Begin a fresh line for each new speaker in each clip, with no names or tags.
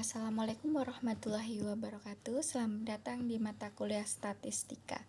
Assalamualaikum warahmatullahi wabarakatuh. Selamat datang di mata kuliah statistika.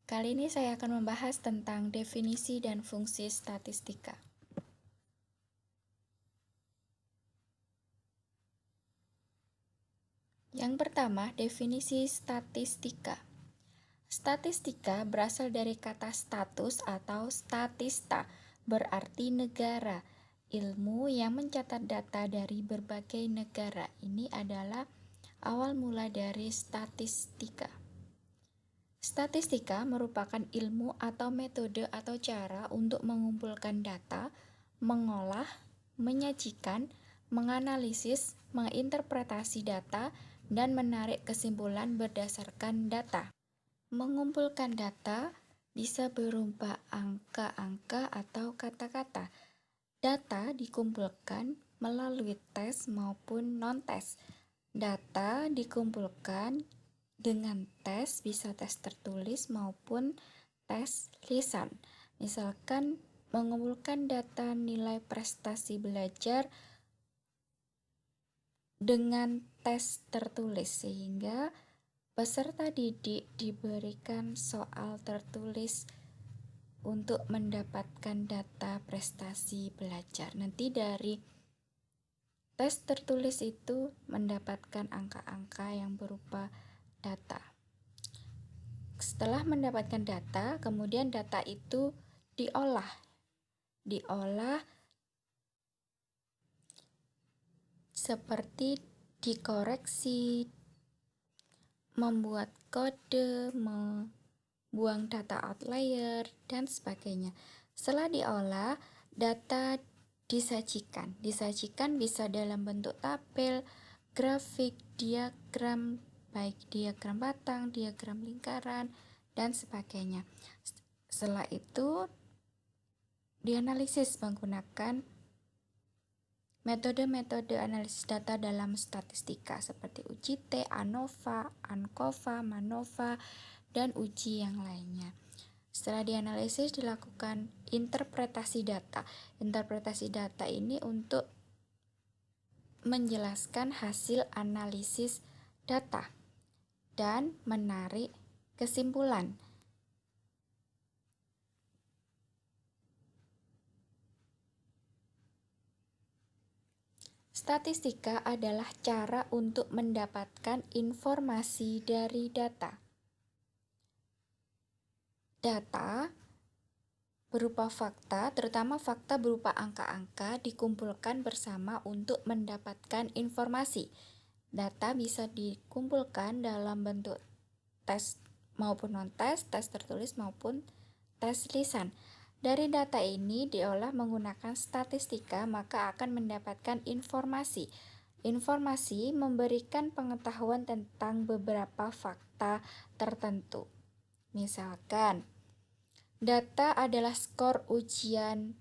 Kali ini saya akan membahas tentang definisi dan fungsi statistika. Yang pertama, definisi statistika. Statistika berasal dari kata status atau statista, berarti negara. Ilmu yang mencatat data dari berbagai negara. Ini adalah awal mula dari statistika. Statistika merupakan ilmu atau metode atau cara untuk mengumpulkan data, mengolah, menyajikan, menganalisis, menginterpretasi data, dan menarik kesimpulan berdasarkan data. Mengumpulkan data bisa berupa angka-angka atau kata-kata. Data dikumpulkan melalui tes maupun non-tes. Data dikumpulkan dengan tes, bisa tes tertulis maupun tes lisan. Misalkan mengumpulkan data nilai prestasi belajar dengan tes tertulis, sehingga peserta didik diberikan soal tertulis untuk mendapatkan data prestasi belajar. Nanti dari tes tertulis itu mendapatkan angka-angka yang berupa data. Setelah mendapatkan data, kemudian data itu diolah seperti dikoreksi, membuat kode, membuang data outlier, dan sebagainya. Setelah diolah, data disajikan bisa dalam bentuk tabel, grafik, diagram, baik diagram batang, diagram lingkaran, dan sebagainya. Setelah itu dianalisis menggunakan metode-metode analisis data dalam statistika seperti UJT, ANOVA, ANCOVA, MANOVA, dan uji yang lainnya. Setelah dianalisis dilakukan interpretasi data. Interpretasi data ini untuk menjelaskan hasil analisis data dan menarik kesimpulan. Statistika adalah cara untuk mendapatkan informasi dari data. Data berupa fakta, terutama fakta berupa angka-angka, dikumpulkan bersama untuk mendapatkan informasi. Data bisa dikumpulkan dalam bentuk tes maupun non-tes, tes tertulis maupun tes lisan. Dari data ini diolah menggunakan statistika, maka akan mendapatkan informasi. Informasi memberikan pengetahuan tentang beberapa fakta tertentu. Misalkan, data adalah skor ujian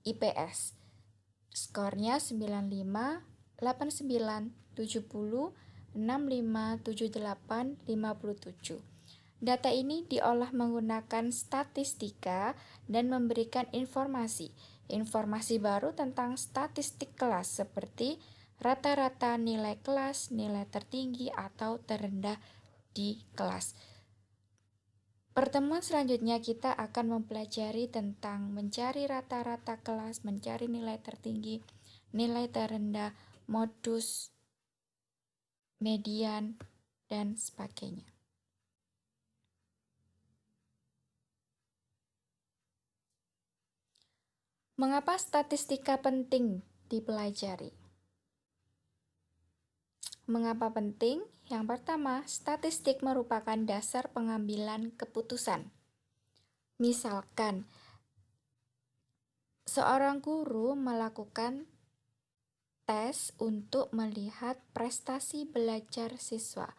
IPS. Skornya 95, 89, 70, 65, 78, 57. Data ini diolah menggunakan statistika dan memberikan informasi. Informasi baru tentang statistik kelas seperti rata-rata nilai kelas, nilai tertinggi atau terendah di kelas. Pertemuan selanjutnya kita akan mempelajari tentang mencari rata-rata kelas, mencari nilai tertinggi, nilai terendah, modus, median, dan sebagainya. Mengapa statistika penting dipelajari? Mengapa penting? Yang pertama, statistik merupakan dasar pengambilan keputusan. Misalkan, seorang guru melakukan tes untuk melihat prestasi belajar siswa.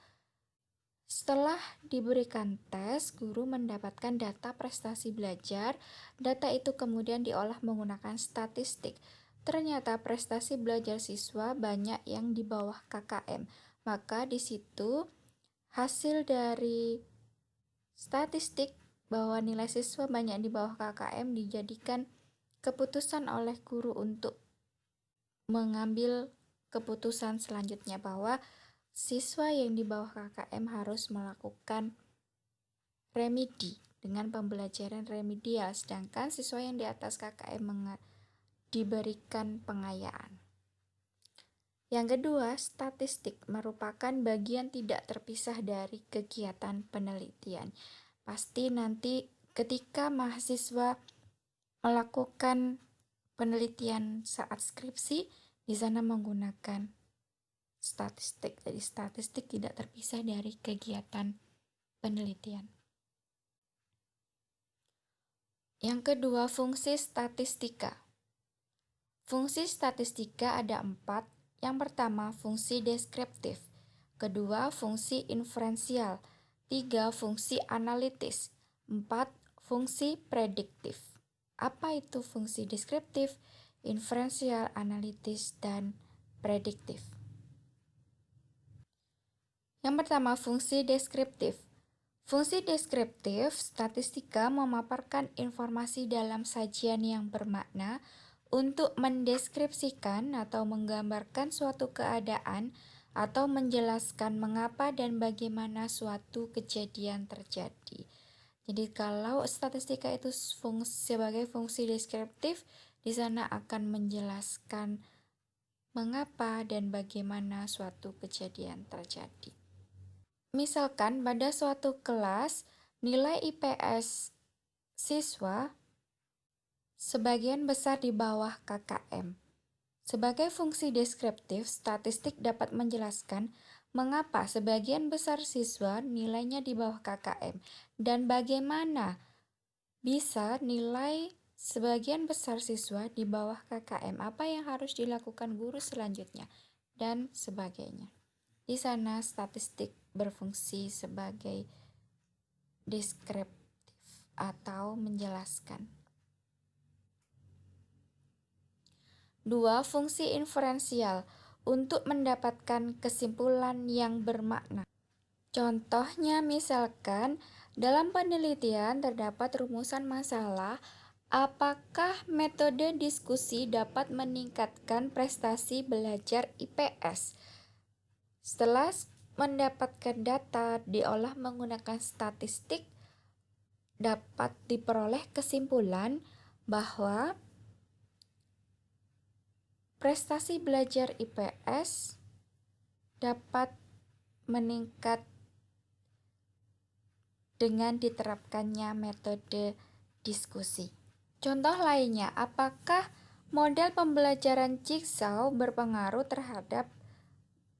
Setelah diberikan tes, guru mendapatkan data prestasi belajar. Data itu kemudian diolah menggunakan statistik. Ternyata prestasi belajar siswa banyak yang di bawah KKM. Maka di situ hasil dari statistik bahwa nilai siswa banyak di bawah KKM dijadikan keputusan oleh guru untuk mengambil keputusan selanjutnya bahwa siswa yang di bawah KKM harus melakukan remedi dengan pembelajaran remedial, sedangkan siswa yang di atas KKM diberikan pengayaan. Yang kedua, statistik merupakan bagian tidak terpisah dari kegiatan penelitian. Pasti nanti ketika mahasiswa melakukan penelitian saat skripsi, di sana menggunakan statistik. Jadi statistik tidak terpisah dari kegiatan penelitian. Yang kedua, fungsi statistika. Fungsi statistika ada 4. Yang pertama, fungsi deskriptif. Kedua, fungsi inferensial. 3, fungsi analitis. 4, fungsi prediktif. Apa itu fungsi deskriptif, inferensial, analitis, dan prediktif? Yang pertama, fungsi deskriptif. Fungsi deskriptif statistika memaparkan informasi dalam sajian yang bermakna untuk mendeskripsikan atau menggambarkan suatu keadaan atau menjelaskan mengapa dan bagaimana suatu kejadian terjadi. Jadi kalau statistika itu sebagai fungsi deskriptif, di sana akan menjelaskan mengapa dan bagaimana suatu kejadian terjadi. Misalkan pada suatu kelas, nilai IPS siswa sebagian besar di bawah KKM. Sebagai fungsi deskriptif, statistik dapat menjelaskan mengapa sebagian besar siswa nilainya di bawah KKM dan bagaimana bisa nilai sebagian besar siswa di bawah KKM, apa yang harus dilakukan guru selanjutnya, dan sebagainya. Di sana statistik berfungsi sebagai deskriptif atau menjelaskan. 2. Fungsi inferensial untuk mendapatkan kesimpulan yang bermakna. Contohnya misalkan dalam penelitian terdapat rumusan masalah, apakah metode diskusi dapat meningkatkan prestasi belajar IPS? Setelah mendapatkan data diolah menggunakan statistik, dapat diperoleh kesimpulan bahwa prestasi belajar IPS dapat meningkat dengan diterapkannya metode diskusi. Contoh lainnya, apakah model pembelajaran Jigsaw berpengaruh terhadap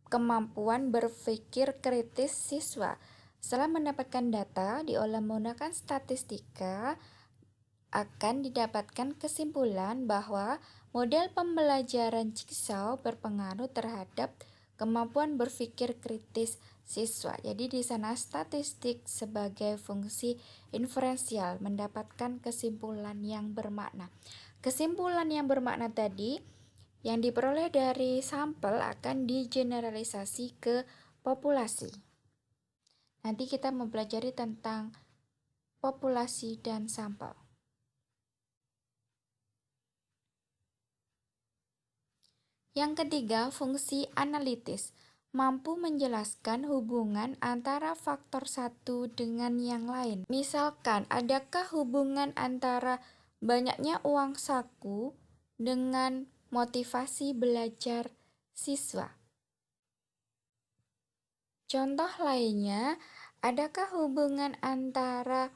kemampuan berpikir kritis siswa? Setelah mendapatkan data diolah menggunakan statistika, akan didapatkan kesimpulan bahwa model pembelajaran Jigsaw berpengaruh terhadap kemampuan berpikir kritis siswa. Jadi di sana statistik sebagai fungsi inferensial mendapatkan kesimpulan yang bermakna. Kesimpulan yang bermakna tadi yang diperoleh dari sampel akan digeneralisasi ke populasi. Nanti kita mempelajari tentang populasi dan sampel. Yang ketiga, fungsi analitis mampu menjelaskan hubungan antara faktor satu dengan yang lain. Misalkan, adakah hubungan antara banyaknya uang saku dengan motivasi belajar siswa? Contoh lainnya, adakah hubungan antara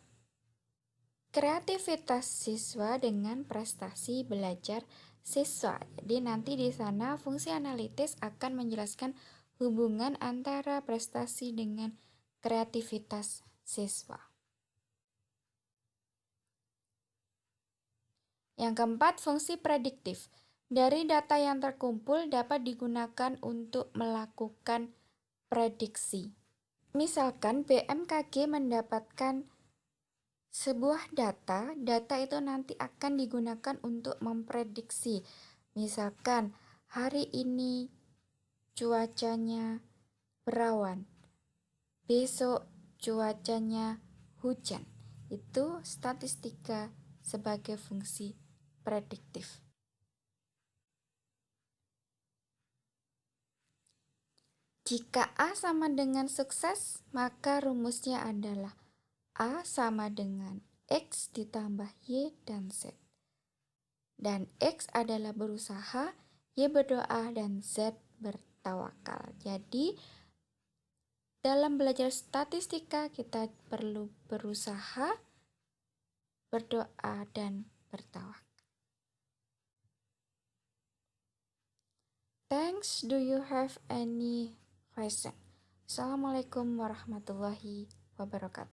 kreativitas siswa dengan prestasi belajar siswa? Jadi nanti di sana fungsi analitis akan menjelaskan hubungan antara prestasi dengan kreativitas siswa. Yang keempat, fungsi prediktif. Dari data yang terkumpul dapat digunakan untuk melakukan prediksi. Misalkan BMKG mendapatkan sebuah data itu nanti akan digunakan untuk memprediksi. Misalkan hari ini cuacanya berawan, besok cuacanya hujan. Itu statistika sebagai fungsi prediktif. Jika A sama dengan sukses, maka rumusnya adalah A sama dengan X ditambah Y dan Z. Dan X adalah berusaha, Y berdoa, dan Z bertawakal. Jadi, dalam belajar statistika kita perlu berusaha, berdoa, dan bertawakal. Thanks. Do you have any question? Assalamualaikum warahmatullahi wabarakatuh.